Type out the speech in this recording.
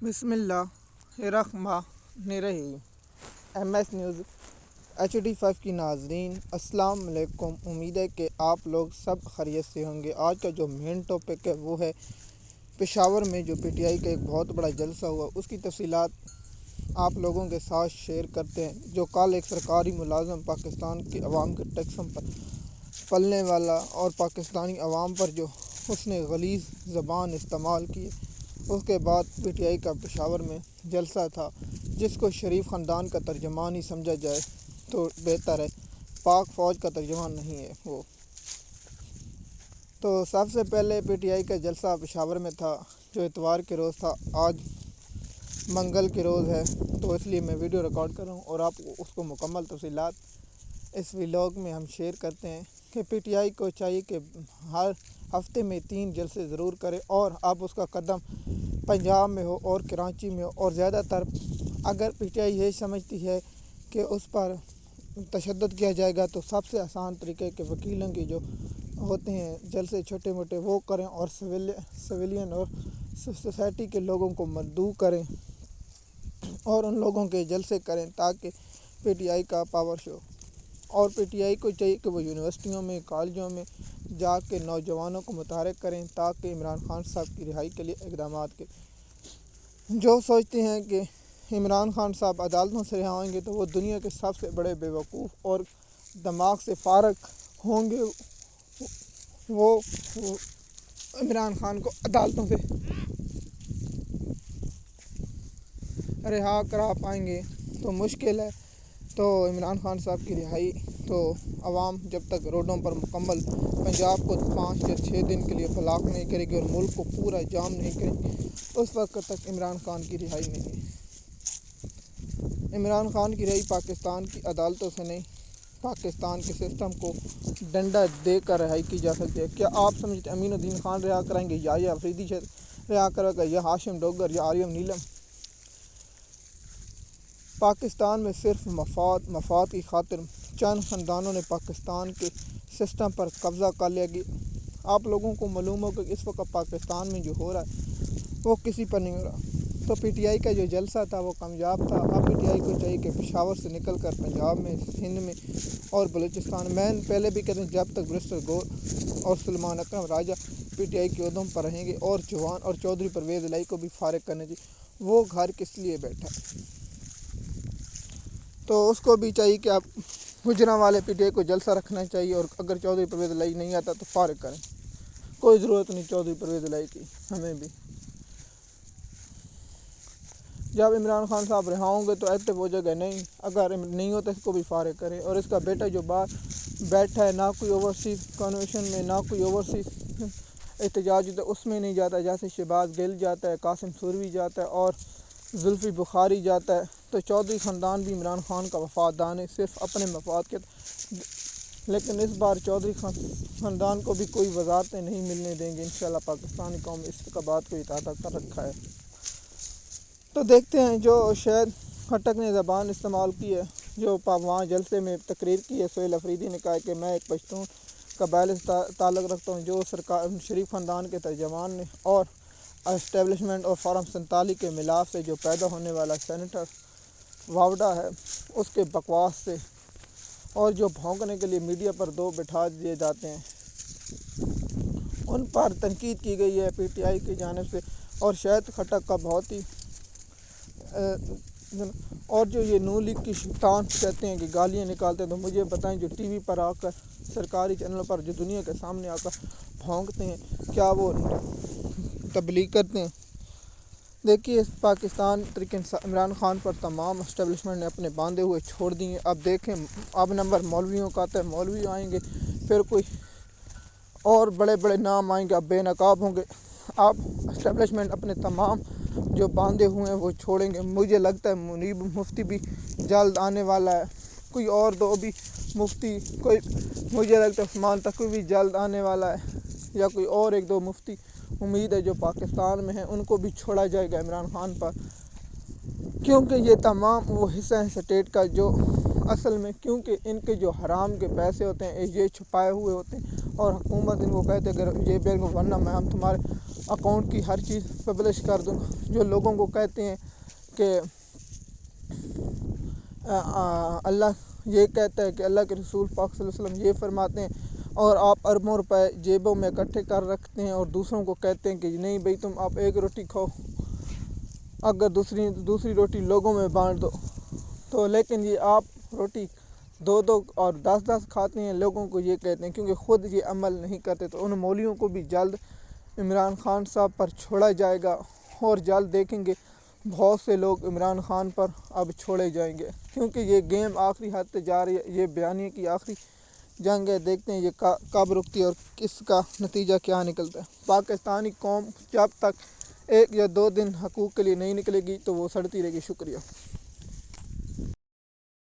بسم اللہ الرحمن الرحیم۔ MS نیوز HD5 کی ناظرین السلام علیکم۔ امید ہے کہ آپ لوگ سب خیریت سے ہوں گے۔ آج کا جو مین ٹاپک ہے وہ ہے پشاور میں جو PTI کا ایک بہت بڑا جلسہ ہوا، اس کی تفصیلات آپ لوگوں کے ساتھ شیئر کرتے ہیں۔ جو کل ایک سرکاری ملازم پاکستان کے عوام کے ٹیکسوں پر پلنے والا اور پاکستانی عوام پر جو اس نے غلیظ زبان استعمال کی، اس کے بعد PTI کا پشاور میں جلسہ تھا، جس کو شریف خاندان کا ترجمان ہی سمجھا جائے تو بہتر ہے، پاک فوج کا ترجمان نہیں ہے وہ۔ تو سب سے پہلے PTI کا جلسہ پشاور میں تھا، جو اتوار کے روز تھا۔ آج منگل کے روز ہے، تو اس لیے میں ویڈیو ریکارڈ کر رہا ہوں اور آپ کو اس کو مکمل تفصیلات اس ولاگ میں ہم شیئر کرتے ہیں کہ PTI کو چاہیے کہ ہر ہفتے میں 3 جلسے ضرور کرے، اور اب اس کا قدم پنجاب میں ہو اور کراچی میں ہو، اور زیادہ تر اگر PTI یہ سمجھتی ہے کہ اس پر تشدد کیا جائے گا، تو سب سے آسان طریقے کے وکیلوں کی جو ہوتے ہیں جلسے چھوٹے موٹے وہ کریں، اور سویلین اور سوسائٹی کے لوگوں کو مدعو کریں اور ان لوگوں کے جلسے کریں، تاکہ PTI کا پاور شو۔ اور PTI کو چاہیے کہ وہ یونیورسٹیوں میں، کالجوں میں جا کے نوجوانوں کو متحرک کریں، تاکہ عمران خان صاحب کی رہائی کے لیے اقدامات کریں۔ جو سوچتے ہیں کہ عمران خان صاحب عدالتوں سے رہا ہوں گے تو وہ دنیا کے سب سے بڑے بیوقوف اور دماغ سے فارغ ہوں گے، وہ عمران خان کو عدالتوں سے رہا کرا پائیں گے تو مشکل ہے۔ تو عمران خان صاحب کی رہائی تو عوام جب تک روڈوں پر مکمل پنجاب کو 5 یا 6 دن کے لیے بلاک نہیں کرے گی اور ملک کو پورا جام نہیں کرے گی، اس وقت تک عمران خان کی رہائی نہیں ہے۔ عمران خان کی رہائی پاکستان کی عدالتوں سے نہیں، پاکستان کے سسٹم کو ڈنڈا دے کر رہائی کی جا سکتی ہے۔ کیا آپ سمجھتے ہیں امین الدین خان رہا کرائیں گے، یا افریدی رہا کرے گا، یا ہاشم ڈوگر، یا آریم نیلم؟ پاکستان میں صرف مفاد کی خاطر چند خاندانوں نے پاکستان کے سسٹم پر قبضہ کر لیا کہ آپ لوگوں کو معلوم ہو کہ اس وقت پاکستان میں جو ہو رہا ہے وہ کسی پر نہیں ہو رہا۔ تو PTI کا جو جلسہ تھا وہ کامیاب تھا۔ اب PTI کو چاہیے کہ پشاور سے نکل کر پنجاب میں، سندھ میں اور بلوچستان میں، پہلے بھی کہتے ہیں جب تک برسٹر گور اور سلمان اکرم راجہ PTI کے عہدوں پر رہیں گے، اور چوہان اور چودھری پرویز الہی کو بھی فارغ کرنے چاہیے۔ وہ گھر کس لیے بیٹھا ہے؟ تو اس کو بھی چاہیے کہ آپ گجرانوالے PTI کو جلسہ رکھنا چاہیے، اور اگر چودھری پرویز الہی نہیں آتا تو فارغ کریں۔ کوئی ضرورت نہیں چودھری پرویز الہی کی، ہمیں بھی جب عمران خان صاحب رہا ہوں گے تو ایکٹیو ہو جائے گا، نہیں اگر نہیں ہوتا اس کو بھی فارغ کریں۔ اور اس کا بیٹا جو باہر بیٹھا ہے، نہ کوئی اوورسیز کنونشن میں، نہ کوئی اوورسیز احتجاج ہوتا ہے اس میں نہیں جاتا، جیسے شہباز گل جاتا ہے، قاسم سوروی جاتا ہے اور زلفی بخاری جاتا ہے۔ تو چودھری خاندان بھی عمران خان کا وفادار ہے، صرف اپنے مفاد کے، لیکن اس بار چودھری خاندان کو بھی کوئی وزارتیں نہیں ملنے دیں گے انشاءاللہ۔ پاکستانی قوم اس کا بات کو اطاعت کر رکھا ہے۔ تو دیکھتے ہیں، جو شاید خٹک نے زبان استعمال کی ہے، جو وہاں جلسے میں تقریر کی ہے، سہیل افریدی نے کہا کہ میں ایک پشتون قبائل سے تعلق رکھتا ہوں، جو شریف خاندان کے ترجمان نے، اور اسٹیبلشمنٹ اور فارم 47 کے ملاپ سے جو پیدا ہونے والا سینیٹر واوڈا ہے، اس کے بکواس سے، اور جو بھونکنے کے لیے میڈیا پر 2 بٹھا دیے جاتے ہیں، ان پر تنقید کی گئی ہے PTI کی جانب سے۔ اور شاید خٹک کا بہت ہی اور جو یہ نون لیگ کی شیطان کہتے ہیں کہ گالیاں نکالتے ہیں، تو مجھے بتائیں جو TV پر آ کر، سرکاری چینل پر جو دنیا کے سامنے آ کر بھونکتے ہیں، کیا وہ تبلیغ کرتے ہیں؟ دیکھیے، پاکستان عمران خان پر تمام اسٹیبلشمنٹ نے اپنے باندھے ہوئے چھوڑ دیے۔ اب دیکھیں، اب نمبر مولویوں کا آتا ہے، مولوی آئیں گے، پھر کوئی اور بڑے بڑے نام آئیں گے، اب بے نقاب ہوں گے۔ اب اسٹیبلشمنٹ اپنے تمام جو باندھے ہوئے ہیں وہ چھوڑیں گے۔ مجھے لگتا ہے منیب مفتی بھی جلد آنے والا ہے، کوئی اور 2 بھی مفتی، کوئی مجھے لگتا ہے عثمان تقوی بھی جلد آنے والا ہے، یا کوئی اور 1-2 مفتی امید ہے جو پاکستان میں ہیں، ان کو بھی چھوڑا جائے گا عمران خان پر، کیونکہ یہ تمام وہ حصہ ہیں اسٹیٹ کا جو اصل میں، کیونکہ ان کے جو حرام کے پیسے ہوتے ہیں یہ چھپائے ہوئے ہوتے ہیں، اور حکومت ان کو کہتے ہیں اگر یہ بیگ ورنہ میں ہم تمہارے اکاؤنٹ کی ہر چیز پبلش کر دوں گا۔ جو لوگوں کو کہتے ہیں کہ اللہ یہ کہتا ہے کہ اللہ کے رسول پاک صلی اللہ علیہ وسلم یہ فرماتے ہیں، اور آپ اربوں روپے جیبوں میں اکٹھے کر رکھتے ہیں اور دوسروں کو کہتے ہیں کہ نہیں بھئی تم آپ ایک روٹی کھاؤ، اگر دوسری روٹی لوگوں میں بانٹ دو، تو لیکن یہ آپ روٹی 2 اور 10 کھاتے ہیں، لوگوں کو یہ کہتے ہیں، کیونکہ خود یہ عمل نہیں کرتے۔ تو ان مولویوں کو بھی جلد عمران خان صاحب پر چھوڑا جائے گا، اور جلد دیکھیں گے بہت سے لوگ عمران خان پر اب چھوڑے جائیں گے، کیونکہ یہ گیم آخری حد تک جا رہی ہے۔ یہ بیانیے کی آخری جنگ ہے، دیکھتے ہیں یہ کب رکتی ہے اور اس کا نتیجہ کیا نکلتا ہے۔ پاکستانی قوم جب تک 1 یا 2 دن حقوق کے لیے نہیں نکلے گی تو وہ سڑتی رہے گی۔ شکریہ۔